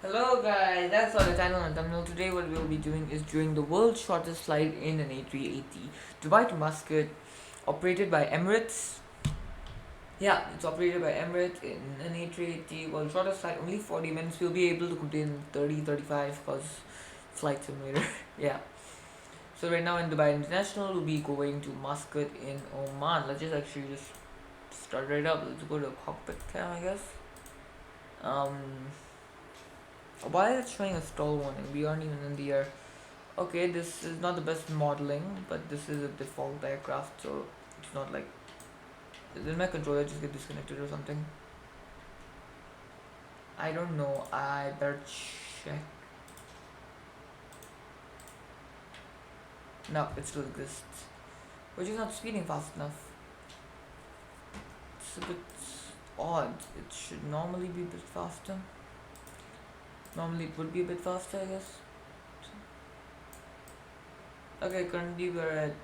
Hello guys, that's all the title and thumbnail. Today what we'll be doing is doing the world's shortest flight in an A380 Dubai to Muscat, operated by Emirates. Yeah, it's operated by Emirates in an A380. Well, shortest flight, only 40 minutes. We'll be able to complete in 30, 35 because flight simulator. Yeah. So right now in Dubai International, we'll be going to Muscat in Oman. Let's just start right up. Let's go to cockpit cam, I guess. Um, why is it showing a stall warning? We aren't even in the air. Okay, this is not the best modeling, but this is a default aircraft, so it's not like, did my controller just get disconnected or something? I don't know. I better check. No, it still exists. We're just not speeding fast enough. It's a bit odd. It should normally be a bit faster. Normally it would be a bit faster, I guess. Okay, currently we're at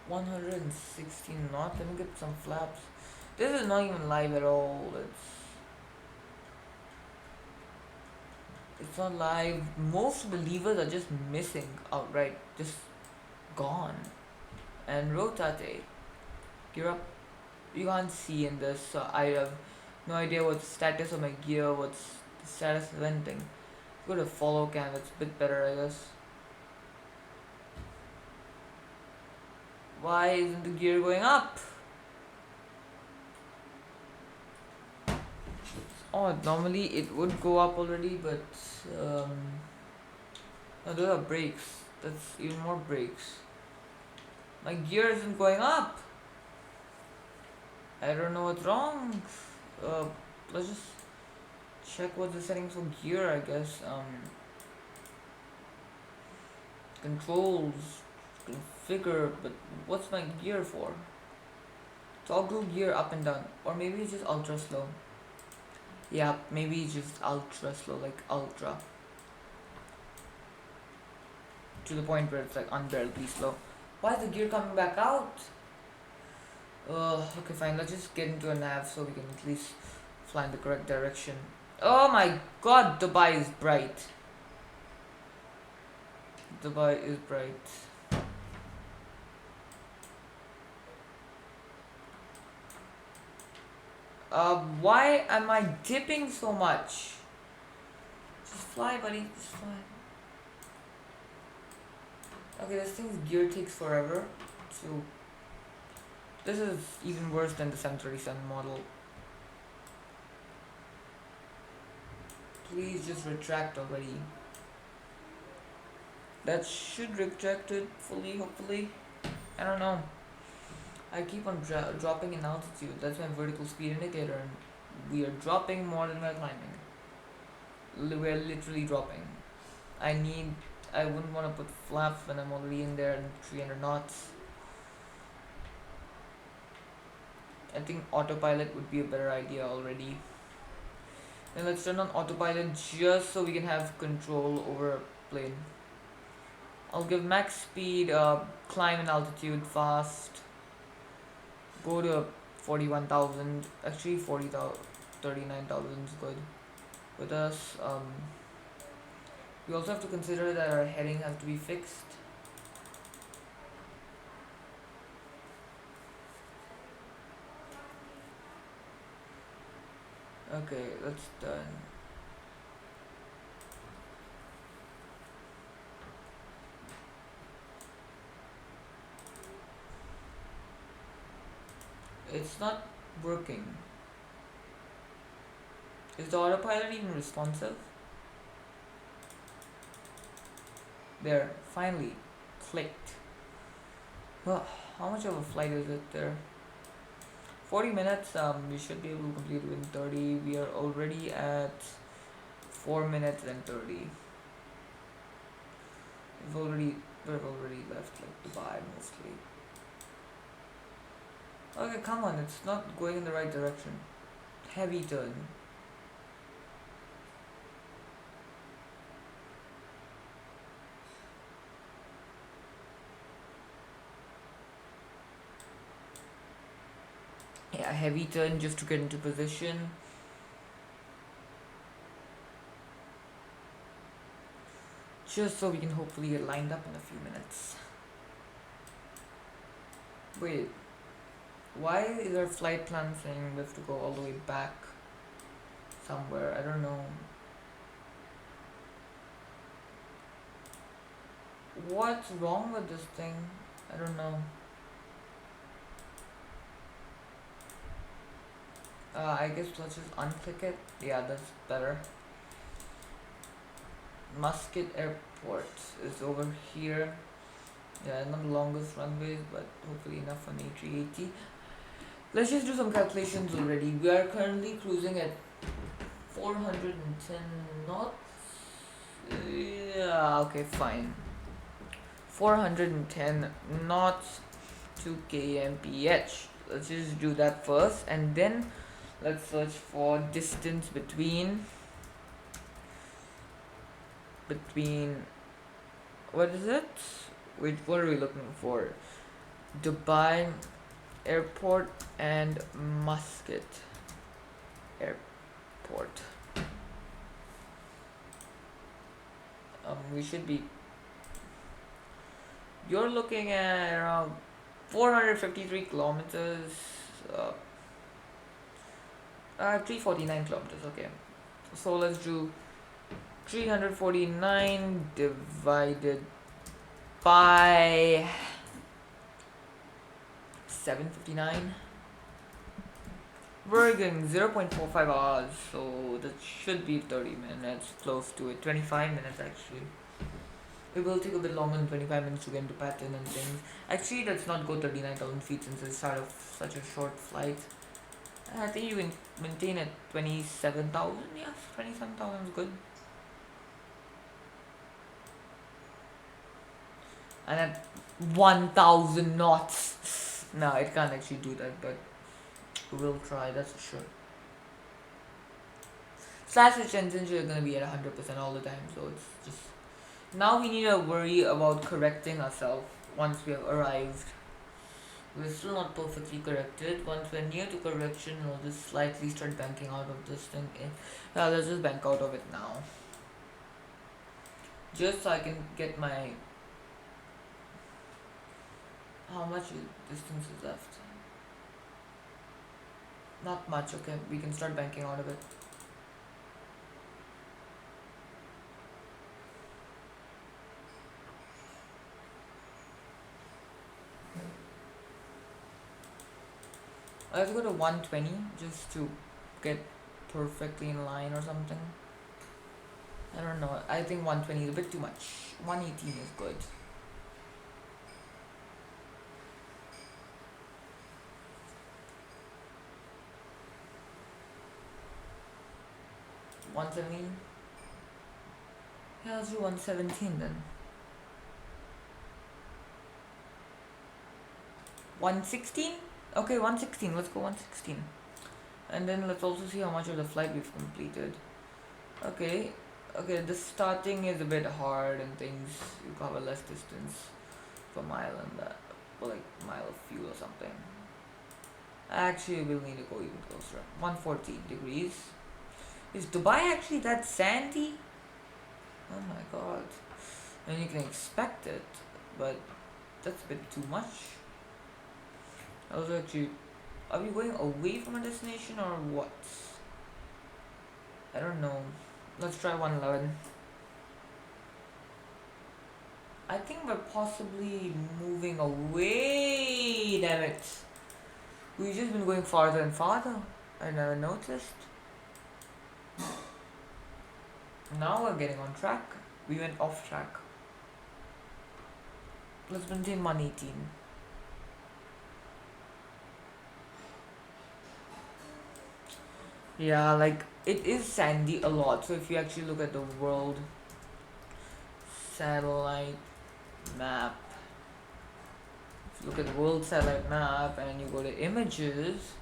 116 knots. Let me get some flaps. This is not even live at all. It's not live. Most of the levers are just missing outright, just gone. And rotate, gear up. You can't see in this, so I have no idea what's the status of my gear, what's the status of anything. Go to follow cam, it's a bit better, I guess. Why isn't the gear going up? Oh, normally it would go up already, but no, those are brakes. That's even more brakes. My gear isn't going up. I don't know what's wrong. Uh, let's just check what the settings for gear, I guess. Controls, configure, but what's my gear for? Toggle gear up and down, or maybe it's just ultra slow. Yeah, maybe it's just ultra slow, like ultra. To the point where it's like unbearably slow. Why is the gear coming back out? Okay, fine. Let's just get into a nav so we can at least fly in the correct direction. Oh my god, Dubai is bright. Dubai is bright. Why am I dipping so much? Just fly, buddy. Just fly. Okay, this thing's gear takes forever. So, this is even worse than the 737 model. Please just retract already. That should retract it fully, hopefully. I don't know. I keep on dropping in altitude. That's my vertical speed indicator, and we are dropping more than we're climbing. We're literally dropping. I need. I wouldn't want to put flaps when I'm already in there in 300 knots. I think autopilot would be a better idea already. Then let's turn on autopilot just so we can have control over a plane. I'll give max speed, climb in altitude fast. Go to 41,000. Actually, 39,000 is good with us. We also have to consider that our heading has to be fixed. Okay, that's done. It's not working. Is the autopilot even responsive? There, finally, clicked. Oh, how much of a flight is it there? 40 minutes, we should be able to complete within 30. We are already at 4 minutes and 30. We've already left like Dubai mostly. Okay, come on, it's not going in the right direction. Heavy turn. Yeah, heavy turn just to get into position. just so we can hopefully get lined up in a few minutes. Wait, why is our flight plan saying we have to go all the way back somewhere? I don't know. What's wrong with this thing? I don't know. I guess let's just unclick it. Yeah, that's better. Muscat Airport is over here. Yeah, not the longest runways, but hopefully enough on A380. Let's just do some calculations already. We are currently cruising at 410 knots. Yeah, okay, fine. 410 knots to kmph. Let's just do that first, and then let's search for distance between what is it? Wait, what are we looking for? Dubai Airport and Muscat Airport. We should be. You're looking at around 453 kilometers. 349 kilometers. Okay, so let's do 349 divided by 759. We're getting 0.45 hours, so that should be 30 minutes, close to it. 25 minutes actually. It will take a bit longer than 25 minutes to get into pattern and things. Actually, let's not go 39,000 feet since it's sort of such a short flight. I think you can maintain at 27,000. Yes, 27,000 is good. And at 1,000 knots. No, it can't actually do that, but we'll try, that's for sure. Slash switch engines are gonna be at 100% all the time, so it's just. Now we need to worry about correcting ourselves once we have arrived. We're still not perfectly corrected. Once we're near to correction, we'll just slightly start banking out of this thing. Yeah, let's just bank out of it now. Just so I can get my. How much distance is left? Not much, okay. We can start banking out of it. I have to go to 120 just to get perfectly in line or something. I don't know. I think 120 is a bit too much. 118 is good. $117? Yeah, let's do 117 then. 116? Okay, 116. Let's go 116. And then let's also see how much of the flight we've completed. Okay, the starting is a bit hard and things. You cover less distance per mile and that, or like mile of fuel or something. Actually, we'll need to go even closer. 114 degrees. Is Dubai actually that sandy? Oh my god. And you can expect it, but that's a bit too much. Also, actually, are we going away from a destination or what? I don't know. Let's try 111. I think we're possibly moving away. Damn it. We've just been going farther and farther. I never noticed. Now we're getting on track. We went off track. Let's maintain 118. Yeah, like it is sandy a lot. So if you actually look at the world satellite map, if you look at the world satellite map and you go to images,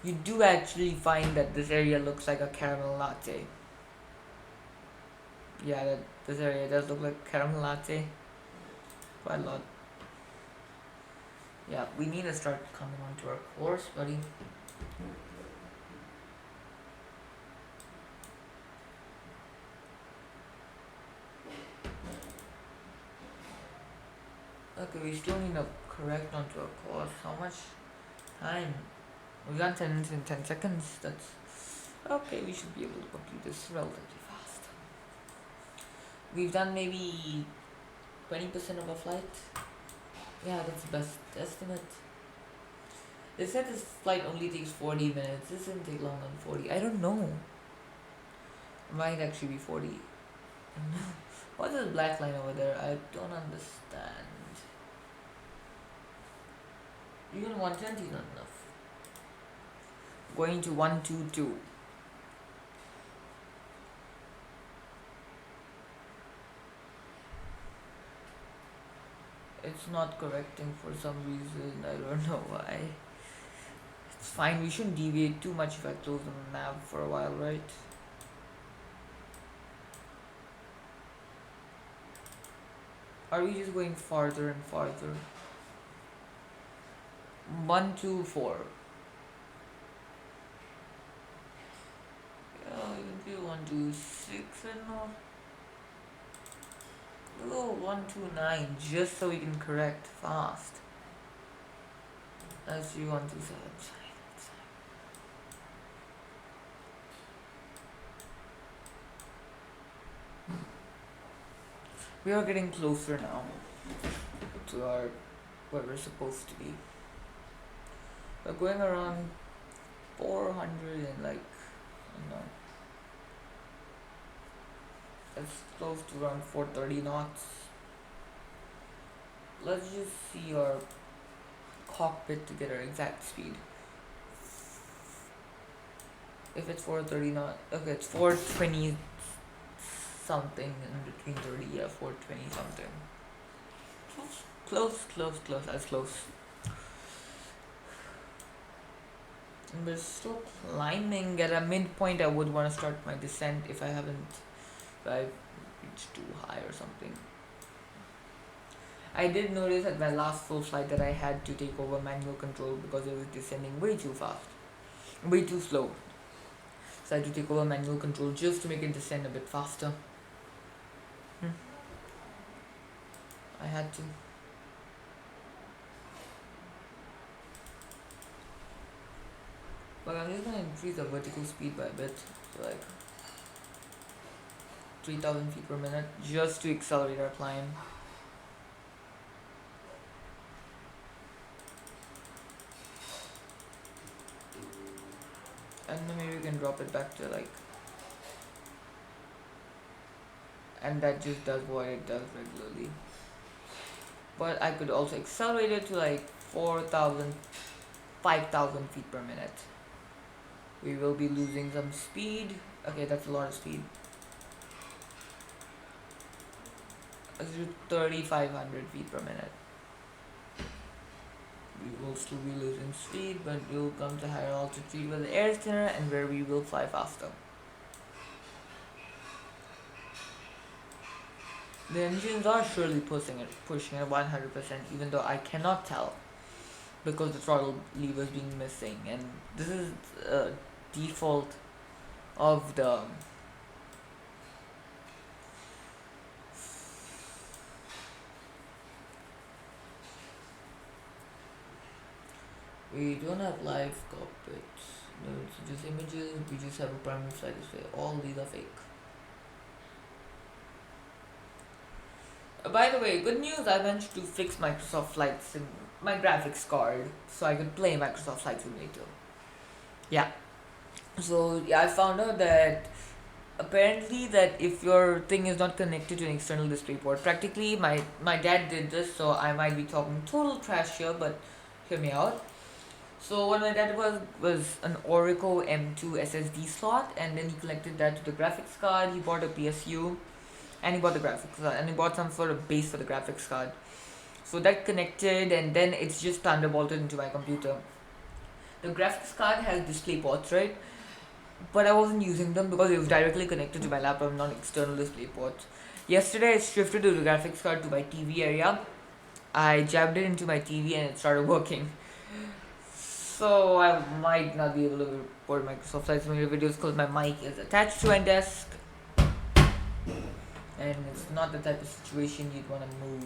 you do actually find that this area looks like a caramel latte. Yeah, this area does look like caramel latte. Quite a lot. Yeah, we need to start coming onto our course, buddy. Okay, we still need to correct onto our course. How much time? We got 10 minutes in 10 seconds. That's okay. We should be able to complete this relatively fast. We've done maybe 20% of our flight. Yeah, that's the best estimate. They said this flight only takes 40 minutes. This didn't take longer than 40. I don't know. It might actually be 40. What's this black line over there? I don't understand. Even 120 is not enough. Going to 122. It's not correcting for some reason. I don't know why. It's fine. We shouldn't deviate too much if I close the nav for a while, right? Are we just going farther and farther? 124. Yeah, you can do 126 and all. Oh, 129 just so we can correct fast. Let's do 127. We are getting closer now to our where we're supposed to be. We're going around 400 and like, you know, it's close to around 430 knots. Let's just see our cockpit to get our exact speed. If it's 430 knots, okay, it's 420 something in between 30, yeah, 420 something. Close, that's close. And we're still climbing. At a midpoint I would want to start my descent if I've reached too high or something. I did notice at my last full flight that I had to take over manual control because it was descending way too fast. Way too slow. So I had to take over manual control just to make it descend a bit faster. I had to. But I'm just gonna increase the vertical speed by a bit, so like 3,000 feet per minute, just to accelerate our climb. And then maybe we can drop it back to like, and that just does what it does regularly. But I could also accelerate it to like 4,000, 5,000 feet per minute. We will be losing some speed. Okay, that's a lot of speed. Let's do 3,500 feet per minute. We will still be losing speed, but we will come to higher altitude where the air is thinner and where we will fly faster. The engines are surely pushing it 100%, even though I cannot tell because the throttle lever is being missing, and this is a default of the we don't have live cockpits. No, it's just images. We just have a primary flight display. All these are fake. By the way, good news, I managed to fix Microsoft Flight Sim, my graphics card, so I could play Microsoft Flight Simulator. Yeah. So yeah, I found out that apparently that if your thing is not connected to an external display port, practically my dad did this, so I might be talking total trash here, but hear me out. So what my dad was an Oracle M2 SSD slot, and then he connected that to the graphics card. He bought a PSU, and he bought the graphics card, and he bought some sort of base for the graphics card. So that connected, and then it's just thunderbolted into my computer. The graphics card has display ports, right? But I wasn't using them because it was directly connected to my laptop, not external display ports. Yesterday I shifted the graphics card to my TV area. I jabbed it into my TV and it started working. So I might not be able to record Microsoft Flight Simulator videos because my mic is attached to my desk. And it's not the type of situation you'd want to move.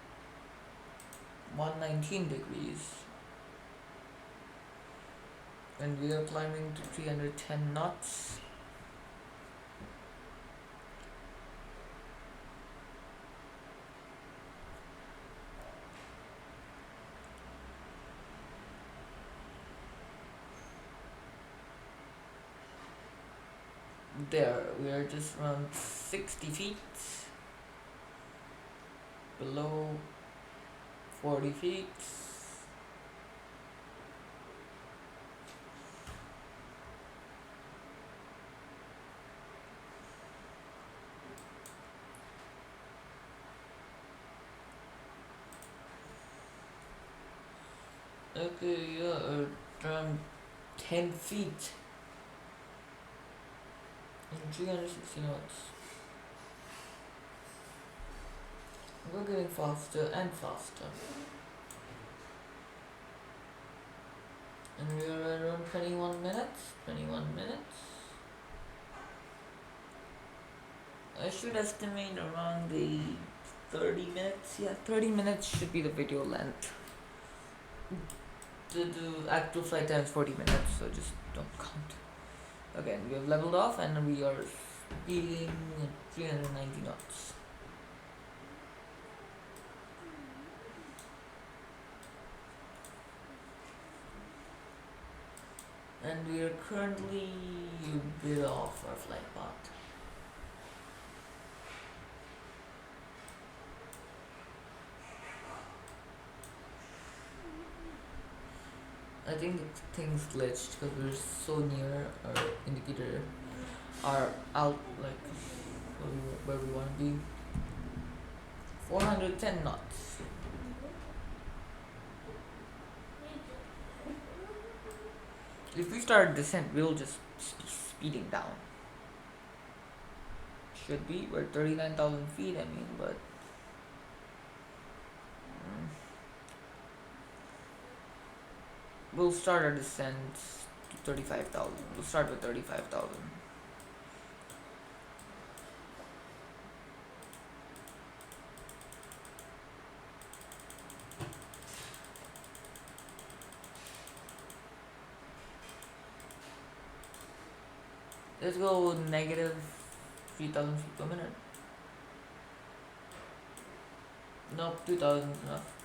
119 degrees. And we are climbing to 310 knots. There, we are just around 60 feet below 40 feet. Okay, yeah, around 10 feet and 360 knots. We're getting faster and faster. And we are at around 21 minutes. 21 minutes. I should estimate around the 30 minutes. Yeah, 30 minutes should be the video length. The actual flight time is 40 minutes, so just don't count. Again, we have leveled off and we are speeding at 390 knots. And we are currently a bit off our flight path. I think the thing's glitched because we're so near our indicator, our out, like where we want to be. 410 knots. If we start descent, we'll just be speeding down. Should be. We're 39,000 feet, I mean, but we'll start our descent to 35,000. We'll start with 35,000. Let's go negative 3,000 feet per minute. Nope, 2,000 is enough.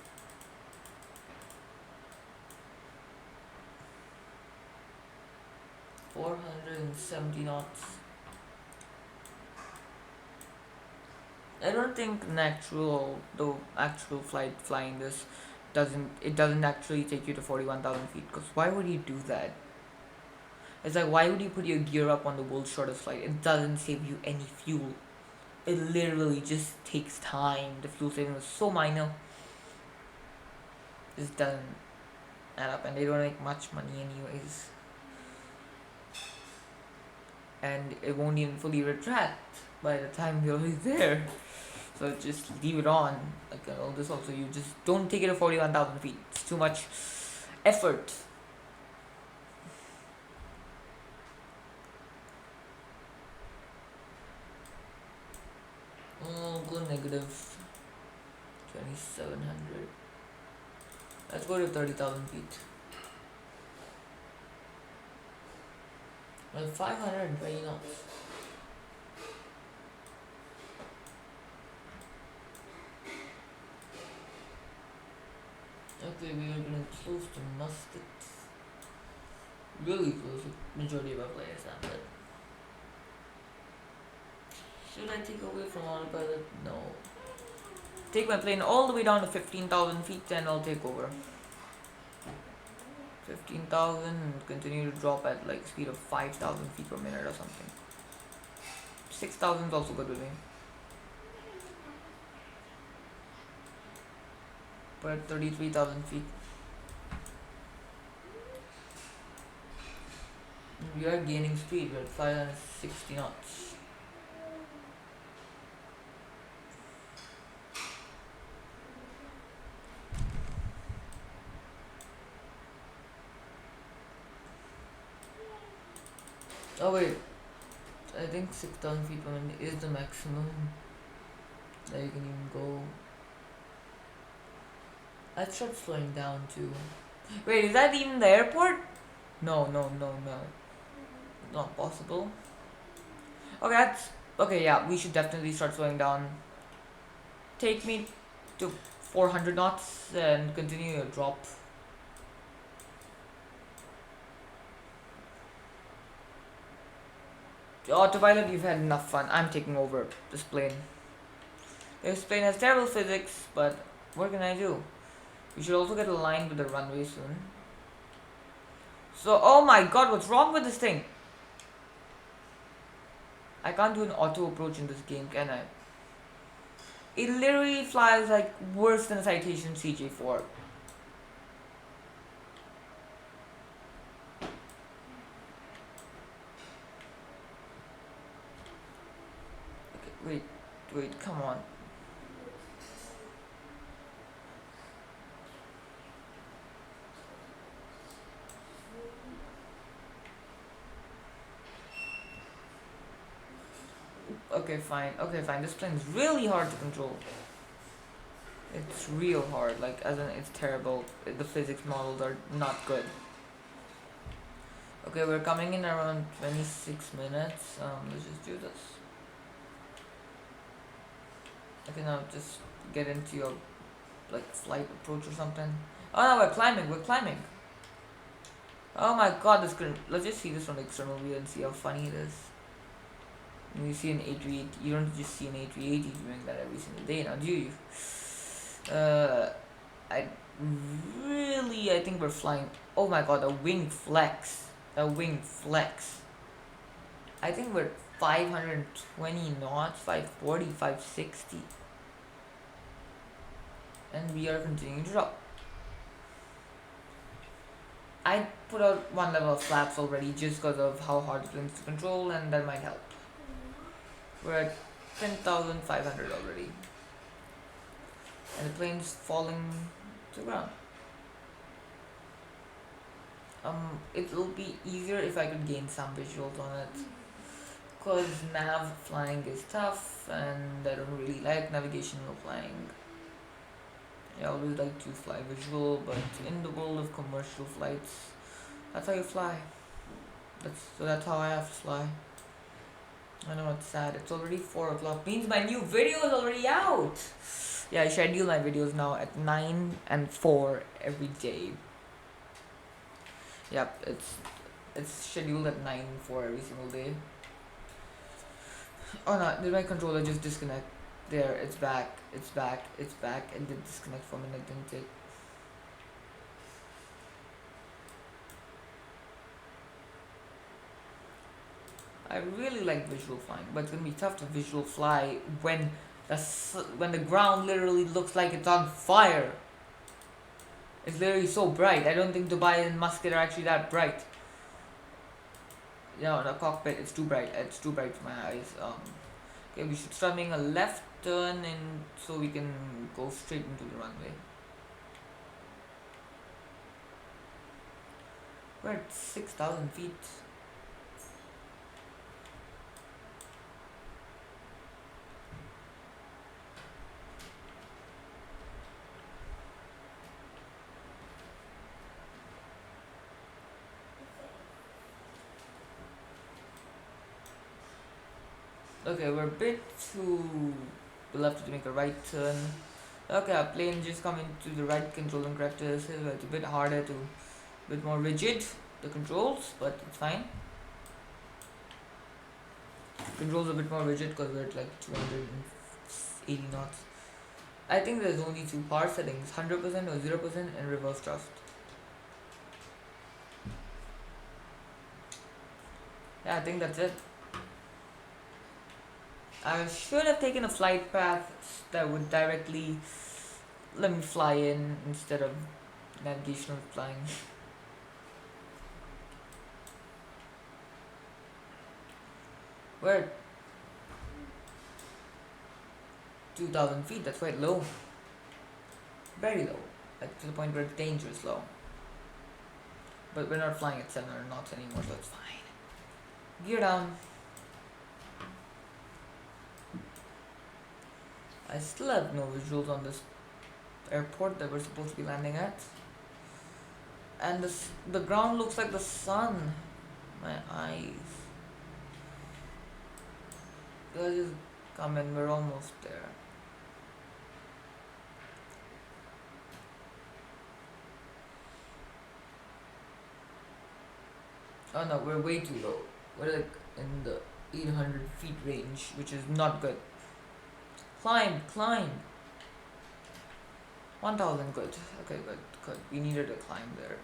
$470 knots. I don't think the actual flying this doesn't actually take you to 41,000 feet. Because why would you do that? It's like, why would you put your gear up on the world's shortest flight? It doesn't save you any fuel. It literally just takes time. The fuel saving is so minor. This doesn't add up, and they don't make much money anyways. And it won't even fully retract by the time you're there. So just leave it on. Like all this also, you just don't take it to 41,000 feet. It's too much effort. Go negative 2,700. Let's go to 30,000 feet. Well, 520 knots. Okay, we are getting close to Muscat. Really close. Majority of our players have it. Should I take away from autopilot? No. Take my plane all the way down to 15,000 feet and I'll take over. 15,000 and continue to drop at like speed of 5,000 feet per minute or something. 6,000 is also good with me. But at 33,000 feet. We are gaining speed, we're at 560 knots. Oh wait, I think 6,000 feet per minute is the maximum that you can even go. Let's start slowing down too. Wait, is that even the airport? No, no, no, no. Not possible. Okay, that's okay. Yeah, we should definitely start slowing down. Take me to 400 knots and continue your drop. Autopilot, you've had enough fun. I'm taking over this plane. This plane has terrible physics, but what can I do? We should also get aligned with the runway soon. So, oh my god, what's wrong with this thing? I can't do an auto approach in this game, can I? It literally flies like worse than a Citation CJ4. Okay, wait, come on. Okay, fine. This plane is really hard to control. It's real hard, like, as in, it's terrible. The physics models are not good. Okay, we're coming in around 26 minutes. Let's just do this. Okay, now just get into your, like, flight approach or something. Oh no, we're climbing. Oh my god, let's just see this from the external view and see how funny it is. When you see an A380, you don't just see an A380 doing that every single day now, do you? I think we're flying. Oh my god, a wing flex. I think we're 520 knots, 540, 560. And we are continuing to drop. I put out one level of flaps already just because of how hard the plane is to control, and that might help. We're at 10,500 already. And the plane's falling to the ground. It'll be easier if I could gain some visuals on it. Because nav flying is tough, and I don't really like navigational flying. I always like to fly visual, but in the world of commercial flights, that's how you fly. That's how I have to fly. I know it's sad. It's already 4 o'clock. Means my new video is already out. Yeah, I schedule my videos now at 9 and 4 every day. Yep, it's scheduled at 9 and 4 every single day. Oh no, did my controller just disconnect? There, it's back. It did disconnect for a minute, didn't it? I really like visual flying, but it's gonna be tough to visual fly when the ground literally looks like it's on fire. It's literally so bright. I don't think Dubai and Muscat are actually that bright. No, the cockpit, it's too bright. It's too bright for my eyes. Okay, we should start making a left turn and so we can go straight into the runway. We're at 6,000 feet. Okay, we're a bit to the left to make a right turn. Okay, our plane just come into the right controlling characteristics. It's a bit harder to, a bit more rigid, the controls, but it's fine. Controls a bit more rigid because we're at like 280 knots. I think there's only 2 power settings, 100% or 0% and reverse thrust. Yeah, I think that's it. I should have taken a flight path that would directly let me fly in instead of navigational flying. We're at 2,000 feet, that's quite low. Very low, like to the point where it's dangerous low. But we're not flying at 700 knots anymore, so it's fine. Gear down. I still have no visuals on this airport that we're supposed to be landing at. And the ground looks like the sun. My eyes. Let's just come in, we're almost there. Oh no, we're way too low. We're like in the 800 feet range, which is not good. Climb, climb. 1000, good. Okay, good, good. We needed to climb there.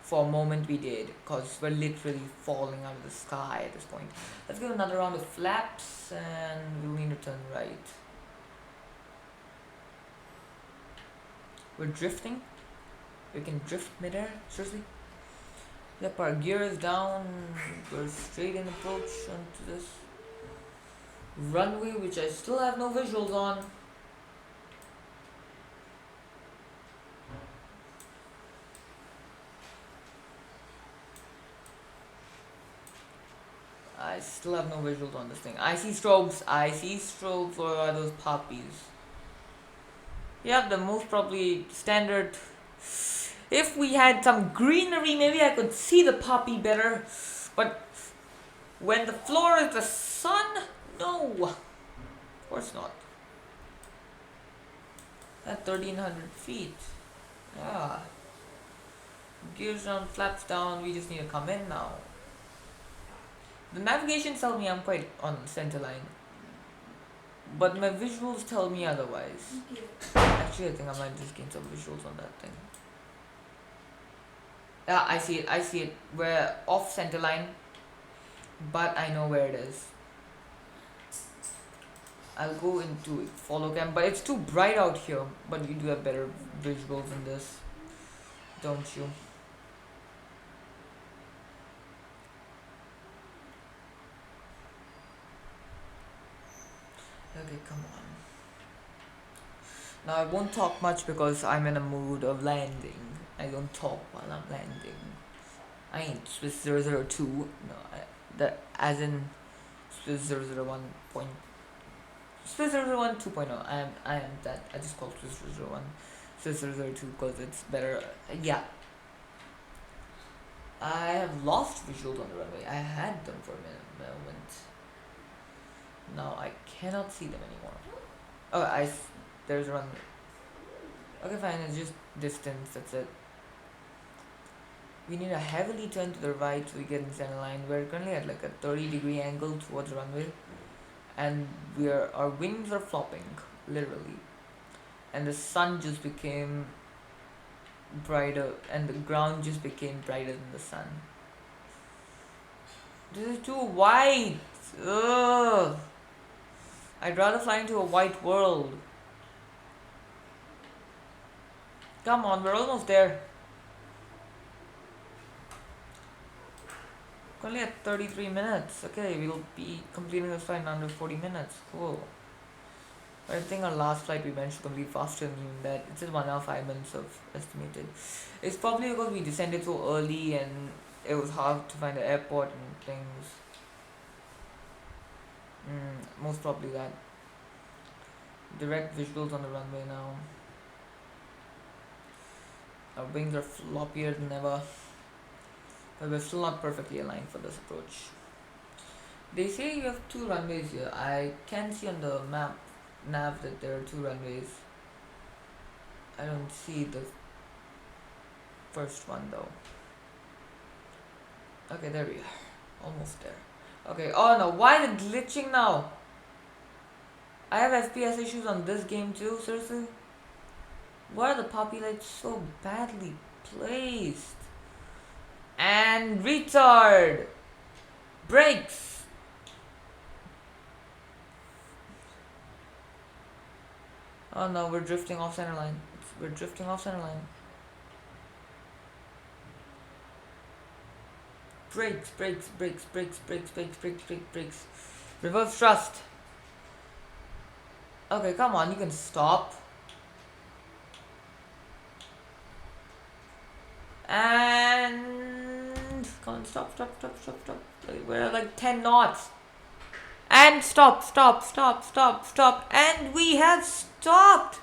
For a moment we did, because we're literally falling out of the sky at this point. Let's give another round of flaps, and we'll need to turn right. We're drifting. We can drift midair, seriously. Yep, our gear is down. We're straight in approach onto this runway, which I still have no visuals on. I still have no visuals on this thing. I see strobes. I see strobes. Or are those poppies? Yeah, the most probably standard. If we had some greenery, maybe I could see the poppy better. But when the floor is the sun, no. Of course not. At 1300 feet. Yeah. Gears down, flaps down. We just need to come in now. The navigations tell me I'm quite on center line. But my visuals tell me otherwise. Actually, I think I might just gain some visuals on that thing. Yeah, I see it. I see it. We're off center line. But I know where it is. I'll go into follow cam. But it's too bright out here. But you do have better visuals in this. Don't you? Okay, come on. Now I won't talk much because I'm in a mood of landing. I don't talk while I'm landing. I ain't Swiss 002. No, as in Swiss 001 point. Swiss 001 2.0. I am that. I just call Swiss 001 Swiss 002 because it's better. Yeah. I have lost visuals on the runway. I had them for a moment. Now I cannot see them anymore. Oh, there's a runway. Okay, fine, it's just distance, that's it. We need a heavily turn to the right so we get in center line. We're currently at like a 30-degree angle towards the runway. And our wings are flopping, literally. And the sun just became brighter, and the ground just became brighter than the sun. This is too white! Ugh! I'd rather fly into a white world. Come on, we're almost there. Only at 33 minutes. Okay, we'll be completing this flight in under 40 minutes. Cool. I think our last flight we managed to complete faster than even that. It's just 1 hour 5 minutes of estimated. It's probably because we descended so early and it was hard to find the airport and things. Most probably that. Direct visuals on the runway now. Our wings are floppier than ever. But we're still not perfectly aligned for this approach. They say you have 2 runways here. I can see on the nav that there are 2 runways. I don't see the first one though. Okay, there we are. Almost there. Okay, oh no, why the glitching now? I have FPS issues on this game too, seriously? Why are the poppy lights so badly placed? And retard! Brakes! Oh no, we're drifting off center line. We're drifting off center line. Brakes, brakes, brakes, brakes, brakes, brakes, brakes, brakes, brakes. Reverse thrust. Okay, come on, you can stop. And come on, stop. We're at like 10 knots. And stop. And we have stopped.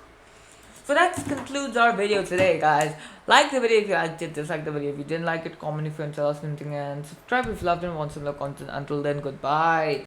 So that concludes our video today, guys. Like the video if you liked it, dislike the video if you didn't like it, comment if you want to tell us anything, and subscribe if you loved and want similar content. Until then, goodbye.